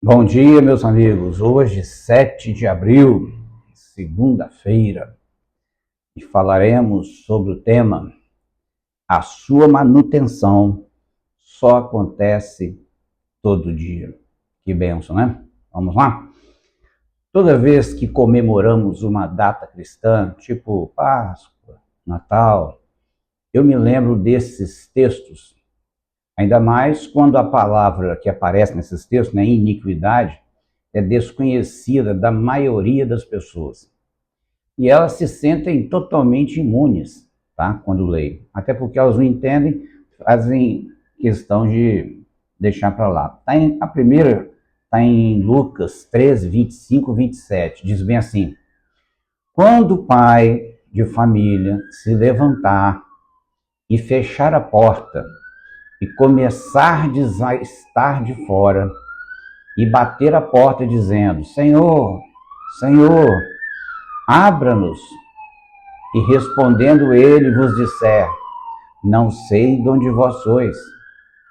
Bom dia, meus amigos. Hoje, 7 de abril, segunda-feira, e falaremos sobre o tema: a sua manutenção só acontece todo dia. Que bênção, né? Vamos lá? Toda vez que comemoramos uma data cristã, tipo Páscoa, Natal, eu me lembro desses textos, ainda mais quando a palavra que aparece nesses textos, né, iniquidade, é desconhecida da maioria das pessoas. E elas se sentem totalmente imunes, tá? Quando leem. Até porque elas não entendem, fazem questão de deixar para lá. A primeira está em Lucas 13, 25, 27. Diz bem assim: quando o pai de família se levantar e fechar a porta e começar a estar de fora e bater a porta dizendo: Senhor, Senhor, abra-nos. E respondendo ele vos disser: não sei de onde vós sois.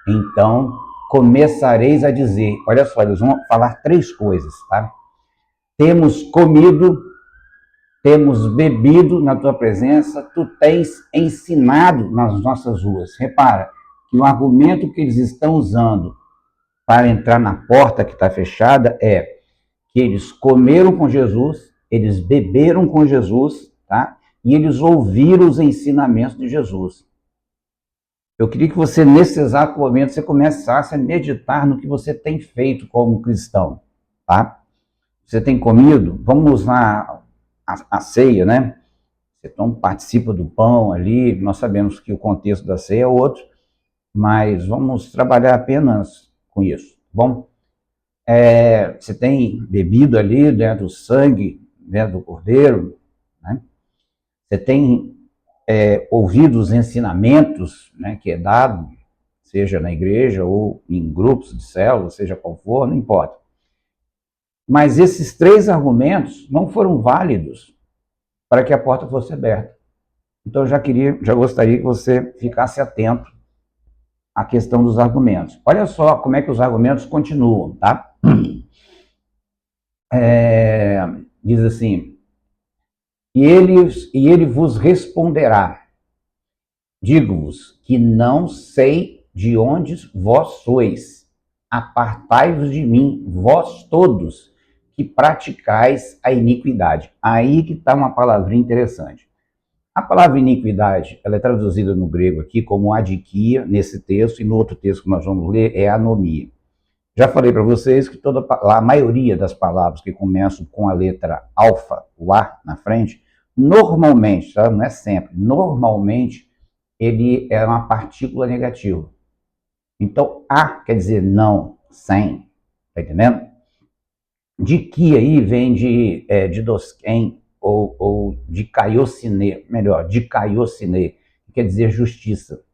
Então começareis a dizer, olha só, eles vão falar três coisas, tá? Temos comido, temos bebido na tua presença, tu tens ensinado nas nossas ruas. Repara que o argumento que eles estão usando para entrar na porta que está fechada é que eles comeram com Jesus, eles beberam com Jesus, tá? E eles ouviram os ensinamentos de Jesus. Eu queria que você, nesse exato momento, você começasse a meditar no que você tem feito como cristão, tá? Você tem comido, vamos usar a ceia, né? Você então participa do pão ali, nós sabemos que o contexto da ceia é outro, mas vamos trabalhar apenas com isso, tá bom? Você tem bebido ali dentro do sangue, dentro do cordeiro, né? Você tem ouvido os ensinamentos, né, que é dado, seja na igreja ou em grupos de célula, seja qual for, não importa. Mas esses três argumentos não foram válidos para que a porta fosse aberta. Então já gostaria que você ficasse atento à questão dos argumentos. Olha só como é que os argumentos continuam, tá? Diz assim: e ele vos responderá: digo-vos que não sei de onde vós sois. Apartai-vos de mim, vós todos, que praticais a iniquidade. Aí que está uma palavrinha interessante. A palavra iniquidade, ela é traduzida no grego aqui como adikia, nesse texto, e no outro texto que nós vamos ler é anomia. Já falei para vocês que a maioria das palavras que começam com a letra alfa, o A na frente, normalmente, tá? Não é sempre, normalmente ele é uma partícula negativa. Então, a quer dizer não, sem, tá entendendo? De que aí vem de dosquem ou de caiocine, melhor, de caiocine, que quer dizer justiça.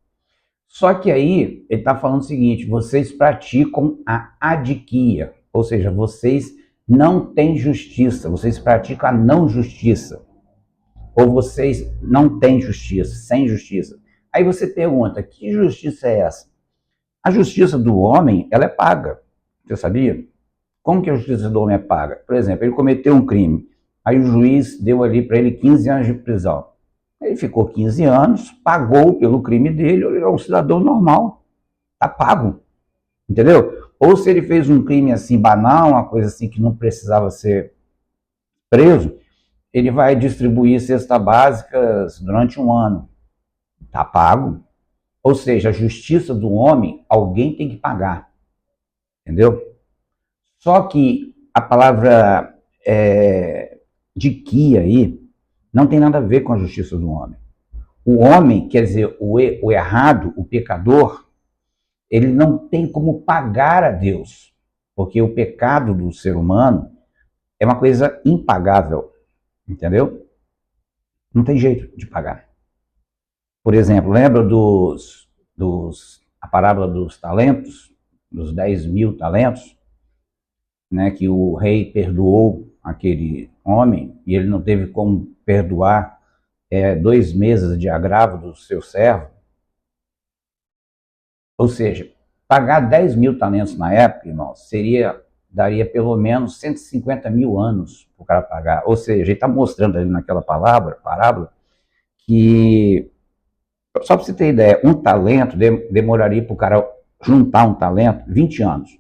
Só que aí ele está falando o seguinte: vocês praticam a adiquia, ou seja, vocês não têm justiça, vocês praticam a não justiça, ou vocês não têm justiça, sem justiça. Aí você pergunta: que justiça é essa? A justiça do homem, ela é paga. Você sabia? Como que a justiça do homem é paga? Por exemplo, ele cometeu um crime. Aí o juiz deu ali para ele 15 anos de prisão. Ele ficou 15 anos, pagou pelo crime dele, ele é um cidadão normal. Está pago. Entendeu? Ou se ele fez um crime assim banal, uma coisa assim que não precisava ser preso, ele vai distribuir cestas básicas durante um ano. Está pago. Ou seja, a justiça do homem, alguém tem que pagar. Entendeu? Só que a palavra diquia aí não tem nada a ver com a justiça do homem. O homem, quer dizer, o errado, o pecador, ele não tem como pagar a Deus, porque o pecado do ser humano é uma coisa impagável, entendeu? Não tem jeito de pagar. Por exemplo, lembra a parábola dos talentos, dos 10.000 talentos? Né, que o rei perdoou aquele homem e ele não teve como perdoar 2 meses de agravo do seu servo. Ou seja, pagar 10.000 talentos na época, irmão, seria daria pelo menos 150 mil anos para o cara pagar. Ou seja, ele está mostrando ali naquela parábola, que, só para você ter ideia, um talento demoraria para o cara juntar um talento 20 anos.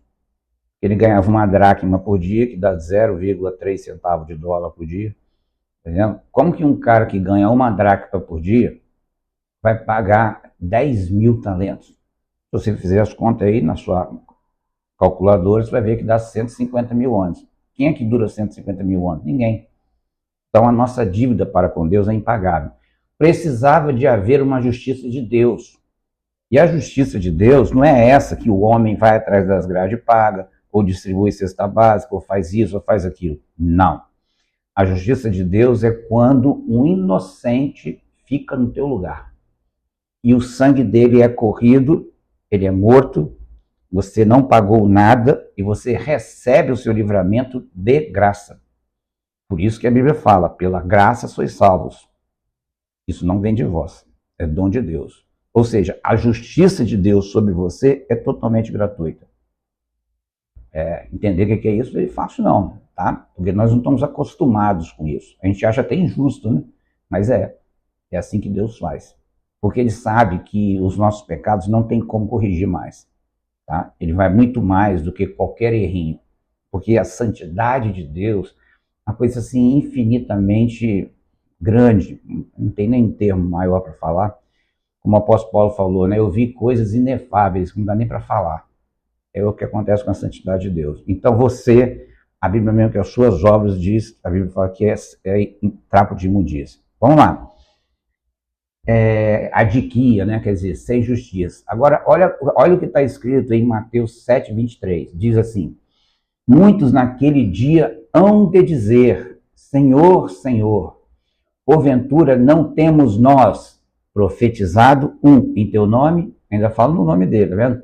Ele ganhava uma dracma por dia, que dá 0,3 centavos de dólar por dia. Entendeu? Como que um cara que ganha uma dracma por dia vai pagar 10 mil talentos? Se você fizer as contas aí na sua calculadora, você vai ver que dá 150 mil anos. Quem é que dura 150 mil anos? Ninguém. Então a nossa dívida para com Deus é impagável. Precisava de haver uma justiça de Deus. E a justiça de Deus não é essa que o homem vai atrás das grades e paga, ou distribui cesta básica, ou faz isso, ou faz aquilo. Não. A justiça de Deus é quando um inocente fica no teu lugar. E o sangue dele é corrido, ele é morto, você não pagou nada e você recebe o seu livramento de graça. Por isso que a Bíblia fala, pela graça sois salvos. Isso não vem de vós, é dom de Deus. Ou seja, a justiça de Deus sobre você é totalmente gratuita. Entender o que é isso é fácil não, tá? Porque nós não estamos acostumados com isso. A gente acha até injusto, né? Mas é assim que Deus faz. Porque ele sabe que os nossos pecados não tem como corrigir mais. Tá? Ele vai muito mais do que qualquer errinho. Porque a santidade de Deus é uma coisa assim infinitamente grande. Não tem nem termo maior para falar. Como o apóstolo Paulo falou, né? Eu vi coisas inefáveis que não dá nem para falar. É o que acontece com a santidade de Deus. Então você, a Bíblia mesmo que as suas obras diz, a Bíblia fala que é trapo de imundícia. Vamos lá. Adiquia, né? Quer dizer, sem justiça. Agora, olha o que está escrito em Mateus 7, 23. Diz assim, muitos naquele dia hão de dizer, Senhor, Senhor, porventura não temos nós profetizado, em teu nome, ainda falo no nome dele, tá vendo?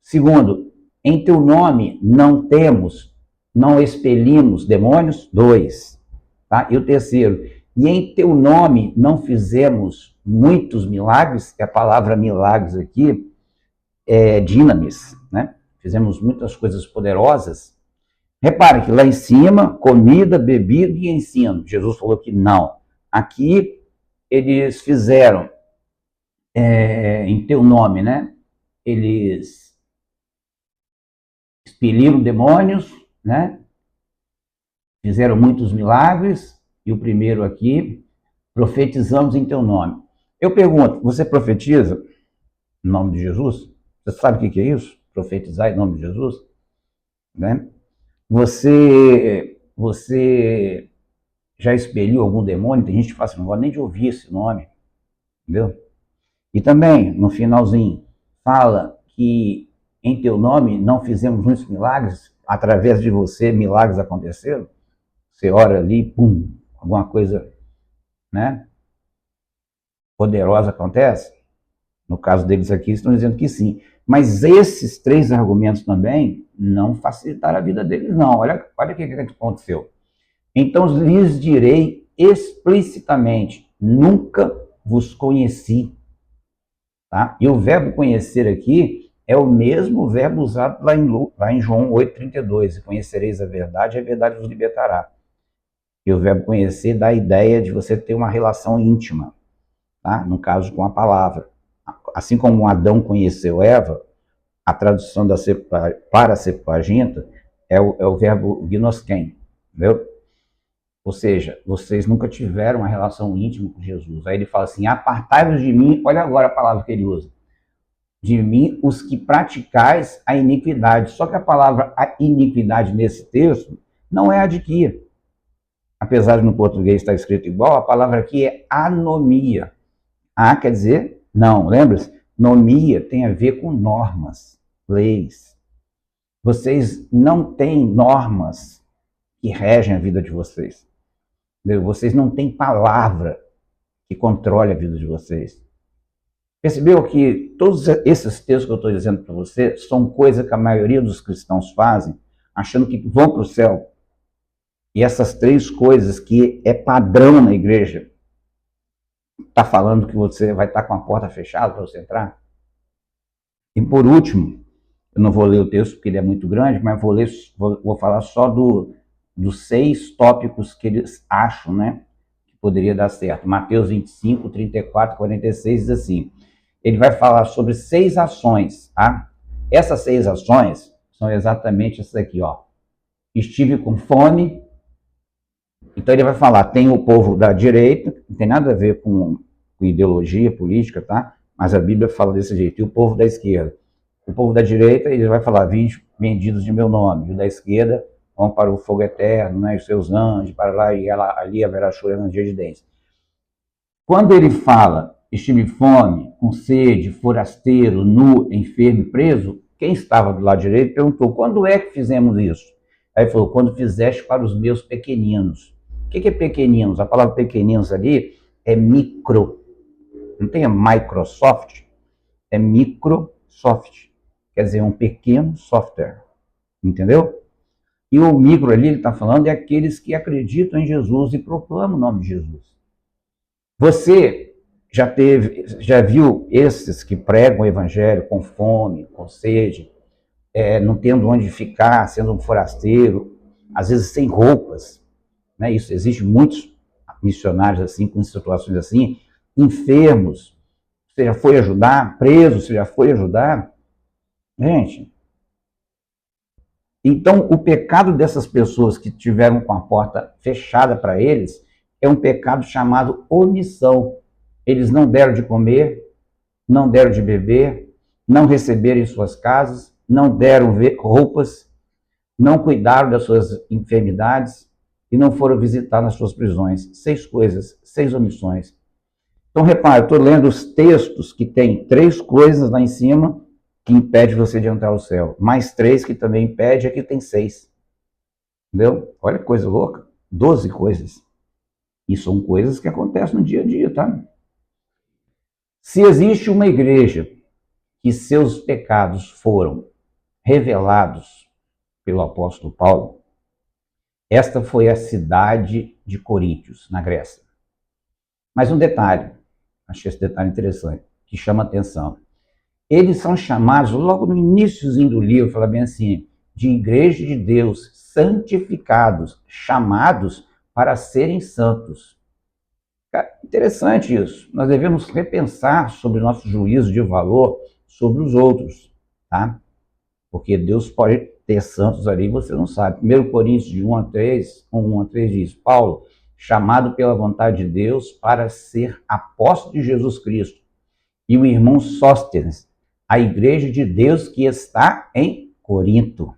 Segundo, em teu nome não expelimos demônios, 2. Tá? E o terceiro, e em teu nome não fizemos muitos milagres, que a palavra milagres aqui é dinamis, né? Fizemos muitas coisas poderosas. Repare que lá em cima, comida, bebida e ensino. Jesus falou que não. Aqui eles fizeram em teu nome, né? Eles expeliram demônios, né? Fizeram muitos milagres, e o primeiro aqui, profetizamos em teu nome. Eu pergunto, você profetiza em nome de Jesus? Você sabe o que é isso? Profetizar em nome de Jesus? Né? Você já expeliu algum demônio? Tem gente que fala assim, não gosta nem de ouvir esse nome, entendeu? E também, no finalzinho, fala que em teu nome não fizemos muitos milagres, através de você milagres aconteceram. Você ora ali, pum, alguma coisa, né, poderosa acontece. No caso deles aqui, estão dizendo que sim. Mas esses 3 argumentos também não facilitaram a vida deles, não. Olha o que aconteceu. Então lhes direi explicitamente, nunca vos conheci. Tá? E o verbo conhecer aqui é o mesmo verbo usado lá em João 8,32. Conhecereis a verdade vos libertará. E o verbo conhecer dá a ideia de você ter uma relação íntima, tá? No caso com a palavra. Assim como Adão conheceu Eva, a tradução para a Septuaginta é o verbo gnosken, entendeu? Ou seja, vocês nunca tiveram uma relação íntima com Jesus. Aí ele fala assim, apartai-vos de mim, olha agora a palavra que ele usa, de mim os que praticais a iniquidade. Só que a palavra a iniquidade nesse texto não é adquia. Apesar de no português estar escrito igual, a palavra aqui é anomia. A quer dizer não, lembra-se? Nomia tem a ver com normas, leis. Vocês não têm normas que regem a vida de vocês. Vocês não têm palavra que controle a vida de vocês. Percebeu que todos esses textos que eu estou dizendo para você são coisas que a maioria dos cristãos fazem, achando que vão para o céu. E essas 3 coisas que é padrão na igreja, está falando que você vai estar com a porta fechada para você entrar? E por último, Eu não vou ler o texto porque ele é muito grande, mas vou falar só dos 6 tópicos que eles acham, né, que poderia dar certo. Mateus 25, 34, 46 diz assim, ele vai falar sobre 6 ações, tá? Essas 6 ações são exatamente essas aqui, ó. Estive com fome, então ele vai falar, tem o povo da direita, não tem nada a ver com ideologia política, tá? Mas a Bíblia fala desse jeito, e o povo da esquerda. O povo da direita, ele vai falar, vinde vendidos de meu nome, e o da esquerda vão para o fogo eterno, né, os seus anjos, para lá, e ali haverá choro e ranger de dentes. Quando ele fala, estive fome, com sede, forasteiro, nu, enfermo e preso, quem estava do lado direito perguntou, quando é que fizemos isso? Aí ele falou, quando fizeste para os meus pequeninos. O que é pequeninos? A palavra pequeninos ali é micro. Não tem a Microsoft? É Microsoft. Quer dizer, um pequeno software. Entendeu? E o micro ali, ele está falando, é aqueles que acreditam em Jesus e proclamam o nome de Jesus. Você já viu esses que pregam o evangelho com fome, com sede, não tendo onde ficar, sendo um forasteiro, às vezes sem roupas, né? Isso existe muitos missionários assim, com situações assim, enfermos, você já foi ajudar, preso, você já foi ajudar, gente. Então, o pecado dessas pessoas que tiveram com a porta fechada para eles é um pecado chamado omissão. Eles não deram de comer, não deram de beber, não receberam em suas casas, não deram roupas, não cuidaram das suas enfermidades e não foram visitar nas suas prisões. 6 coisas, 6 omissões. Então, repare, eu estou lendo os textos que tem 3 coisas lá em cima que impede você de entrar ao céu. Mais 3 que também impede, aqui tem 6. Entendeu? Olha que coisa louca. 12 coisas. E são coisas que acontecem no dia a dia, tá? Se existe uma igreja que seus pecados foram revelados pelo apóstolo Paulo, esta foi a cidade de Coríntios, na Grécia. Mas um detalhe, achei esse detalhe interessante, que chama a atenção. Eles são chamados, logo no iníciozinho do livro, fala bem assim, de igreja de Deus, santificados, chamados para serem santos. Interessante isso. Nós devemos repensar sobre o nosso juízo de valor sobre os outros, tá? Porque Deus pode ter santos ali, você não sabe. 1 Coríntios de 1 a 3 diz, Paulo, chamado pela vontade de Deus para ser apóstolo de Jesus Cristo, e o irmão Sóstenes, a igreja de Deus que está em Corinto,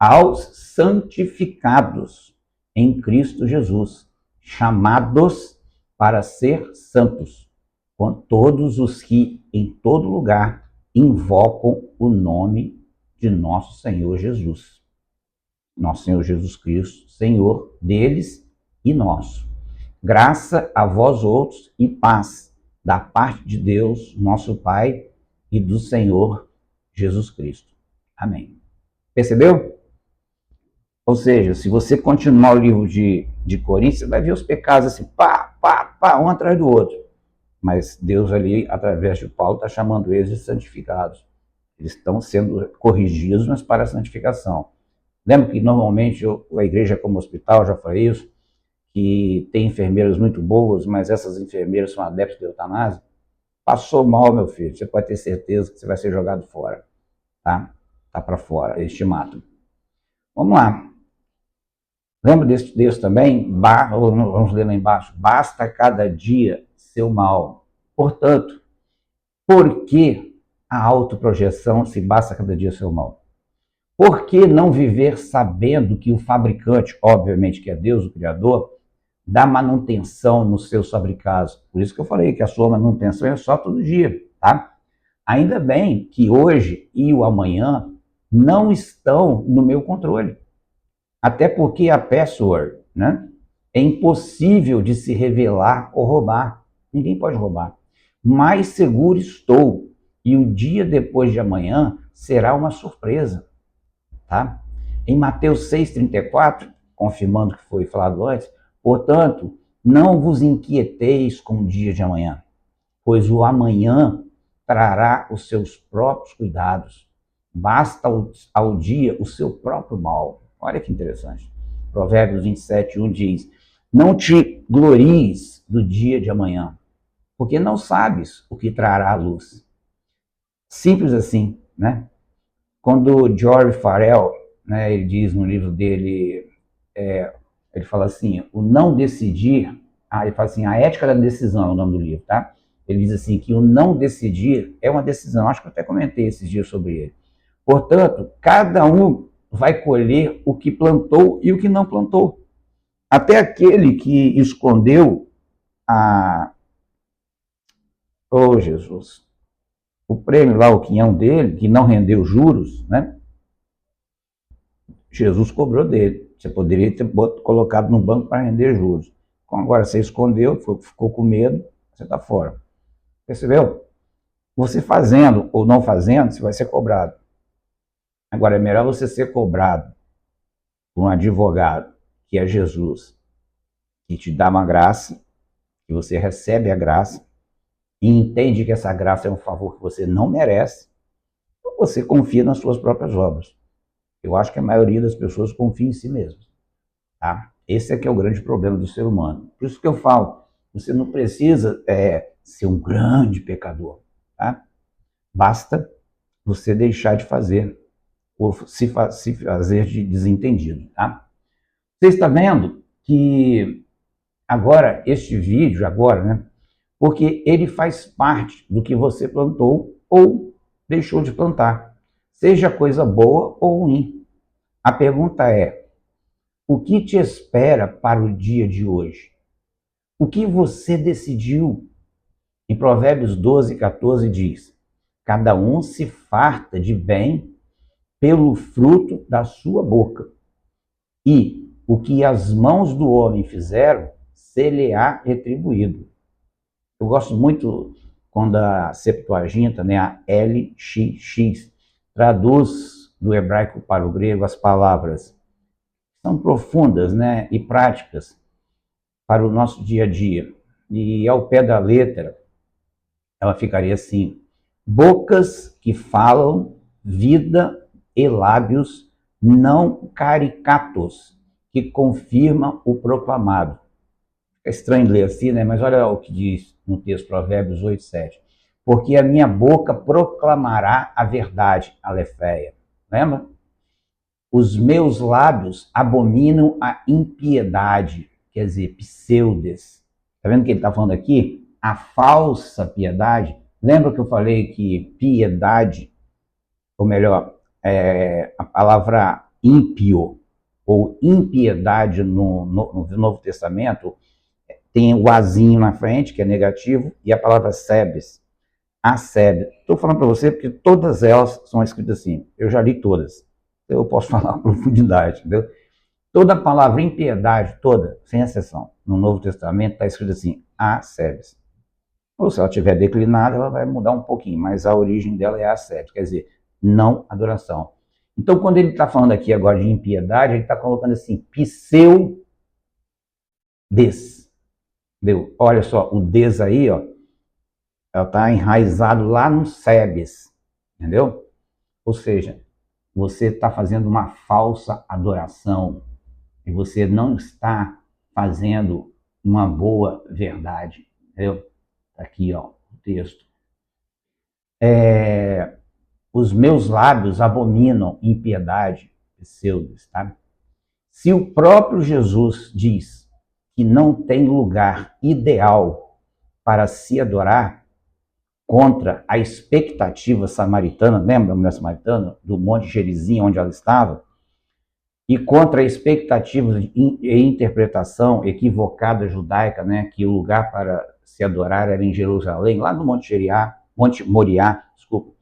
aos santificados em Cristo Jesus, chamados para ser santos, com todos os que em todo lugar invocam o nome de nosso Senhor Jesus. Nosso Senhor Jesus Cristo, Senhor deles e nosso. Graça a vós outros e paz da parte de Deus, nosso Pai, e do Senhor Jesus Cristo. Amém. Percebeu? Ou seja, se você continuar o livro de Coríntios, você vai ver os pecados assim, um atrás do outro. Mas Deus ali, através de Paulo, está chamando eles de santificados. Eles estão sendo corrigidos, mas para a santificação. Lembra que normalmente a igreja como hospital, já falei isso, que tem enfermeiras muito boas, mas essas enfermeiras são adeptos de eutanásia? Passou mal, meu filho, você pode ter certeza que você vai ser jogado fora, tá? Tá para fora, eles te matam. Vamos lá. Lembra desse texto também? Vamos ler lá embaixo. Basta cada dia seu mal. Portanto, por que a autoprojeção se basta cada dia seu mal? Por que não viver sabendo que o fabricante, obviamente que é Deus, o Criador, dá manutenção nos seus fabricados? Por isso que eu falei que a sua manutenção é só todo dia, tá? Ainda bem que hoje e o amanhã não estão no meu controle. Até porque a password, né, é impossível de se revelar ou roubar. Ninguém pode roubar. Mais seguro estou. E o dia depois de amanhã será uma surpresa. Tá? Em Mateus 6,34, confirmando o que foi falado antes, portanto, não vos inquieteis com o dia de amanhã, pois o amanhã trará os seus próprios cuidados. basta ao dia o seu próprio mal. Olha que interessante. Provérbios 27, 1 diz: não te glories do dia de amanhã, porque não sabes o que trará a luz. Simples assim, né? Quando George Farrell, né, ele diz no livro dele, ele fala assim, o não decidir, ele fala assim, a ética da decisão é o nome do livro, tá? Ele diz assim, que o não decidir é uma decisão, acho que eu até comentei esses dias sobre ele. Portanto, cada um vai colher o que plantou e o que não plantou. Até aquele que escondeu oh Jesus, o prêmio lá, o quinhão dele, que não rendeu juros, né? Jesus cobrou dele. Você poderia ter colocado no banco para render juros. Então, agora você escondeu, ficou com medo, você está fora. Percebeu? Você fazendo ou não fazendo, você vai ser cobrado. Agora, é melhor você ser cobrado por um advogado, que é Jesus, que te dá uma graça, que você recebe a graça, e entende que essa graça é um favor que você não merece, ou você confia nas suas próprias obras. Eu acho que a maioria das pessoas confia em si mesmas. Tá? Esse é que é o grande problema do ser humano. Por isso que eu falo, você não precisa ser um grande pecador. Tá? Basta você deixar de fazer, ou se fazer de desentendido. Tá? Você está vendo que agora, este vídeo, né? Porque ele faz parte do que você plantou ou deixou de plantar. Seja coisa boa ou ruim. A pergunta é, o que te espera para o dia de hoje? O que você decidiu? Em Provérbios 12, 14 diz, cada um se farta de bem pelo fruto da sua boca. E o que as mãos do homem fizeram, se-lhe-á retribuído. Eu gosto muito quando a Septuaginta, né, a LXX, traduz do hebraico para o grego as palavras. São profundas, né, e práticas para o nosso dia a dia. E ao pé da letra, ela ficaria assim: bocas que falam vida e lábios não caricatos, que confirmam o proclamado. É estranho ler assim, né? Mas olha o que diz no texto Provérbios 8, 7. Porque a minha boca proclamará a verdade, Aleféia. Lembra? Os meus lábios abominam a impiedade, quer dizer, pseudes. Está vendo o que ele está falando aqui? A falsa piedade. Lembra que eu falei que piedade, ou melhor, a palavra ímpio ou impiedade no Novo Testamento tem o azinho na frente, que é negativo, e a palavra sebes, a sebe. Estou falando para você porque todas elas são escritas assim. Eu já li todas. Eu posso falar com profundidade, entendeu? Toda palavra impiedade, toda, sem exceção, no Novo Testamento está escrito assim, a sebes. Ou se ela tiver declinada, ela vai mudar um pouquinho, mas a origem dela é a sebes, quer dizer, não adoração. Então, quando ele está falando aqui agora de impiedade, ele está colocando assim, pseudes. Entendeu? Olha só, o des aí, ó, ela está enraizado lá no sebes, entendeu? Ou seja, você está fazendo uma falsa adoração e você não está fazendo uma boa verdade, entendeu? Aqui, ó, o texto. Os meus lábios abominam impiedade, pseudos, tá? Se o próprio Jesus diz que não tem lugar ideal para se adorar, contra a expectativa samaritana, lembra da mulher samaritana, do Monte Gerizim, onde ela estava? E contra a expectativa e interpretação equivocada judaica, né, que o lugar para se adorar era em Jerusalém, lá no Monte Moriá, desculpa,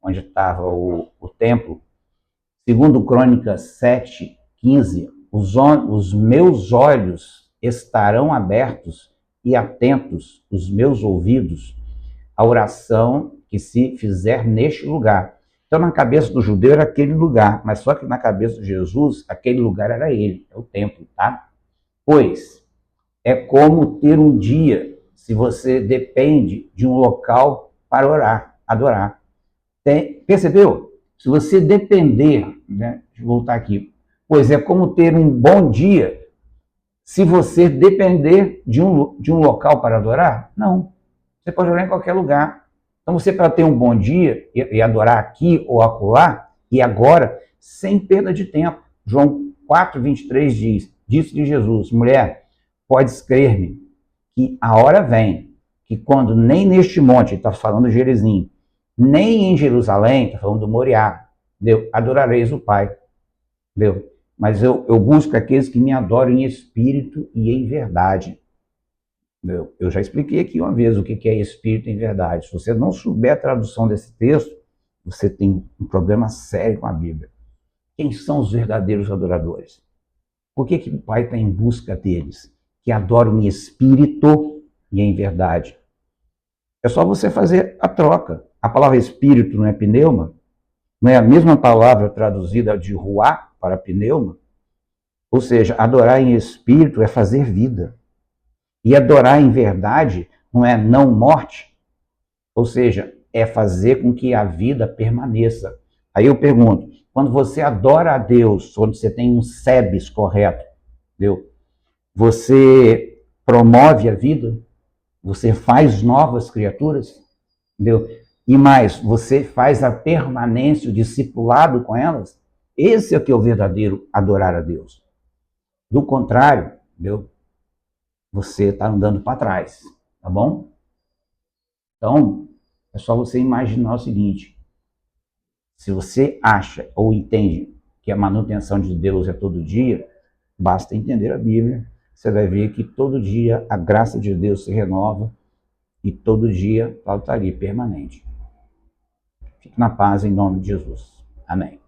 onde estava o templo. Segundo Crônicas 7, 15, os meus olhos estarão abertos e atentos, os meus ouvidos, a oração que se fizer neste lugar. Então, na cabeça do judeu era aquele lugar, mas só que na cabeça de Jesus, aquele lugar era ele, é o templo, tá? Pois é como ter um dia, se você depende de um local para orar, adorar. Percebeu? Se você depender, né, deixa eu voltar aqui, pois é como ter um bom dia se você depender de um local para adorar? Não. Você pode orar em qualquer lugar. Então você, para ter um bom dia e adorar aqui ou acolá, e agora, sem perda de tempo. João 4:23 diz, disse de Jesus, mulher, podes crer-me, que a hora vem, que quando nem neste monte, está falando de Gerizim, nem em Jerusalém, está falando do Moriá, entendeu? Adorareis o Pai, entendeu? Mas eu busco aqueles que me adoram em espírito e em verdade. Eu já expliquei aqui uma vez o que é espírito em verdade. Se você não souber a tradução desse texto, você tem um problema sério com a Bíblia. Quem são os verdadeiros adoradores? Por que o Pai está em busca deles? Que adoram em espírito e em verdade. É só você fazer a troca. A palavra espírito não é pneuma? Não é a mesma palavra traduzida de ruá para pneuma? Ou seja, adorar em espírito é fazer vida. E adorar em verdade não é não morte, ou seja, é fazer com que a vida permaneça. Aí eu pergunto, quando você adora a Deus, quando você tem um sebes correto, entendeu? Você promove a vida, você faz novas criaturas, entendeu? E mais, você faz a permanência, o discipulado com elas. Esse é o que é o verdadeiro adorar a Deus. Do contrário, entendeu? Você está andando para trás, tá bom? Então, é só você imaginar o seguinte, se você acha ou entende que a manutenção de Deus é todo dia, basta entender a Bíblia, você vai ver que todo dia a graça de Deus se renova e todo dia ela está ali, permanente. Fique na paz em nome de Jesus. Amém.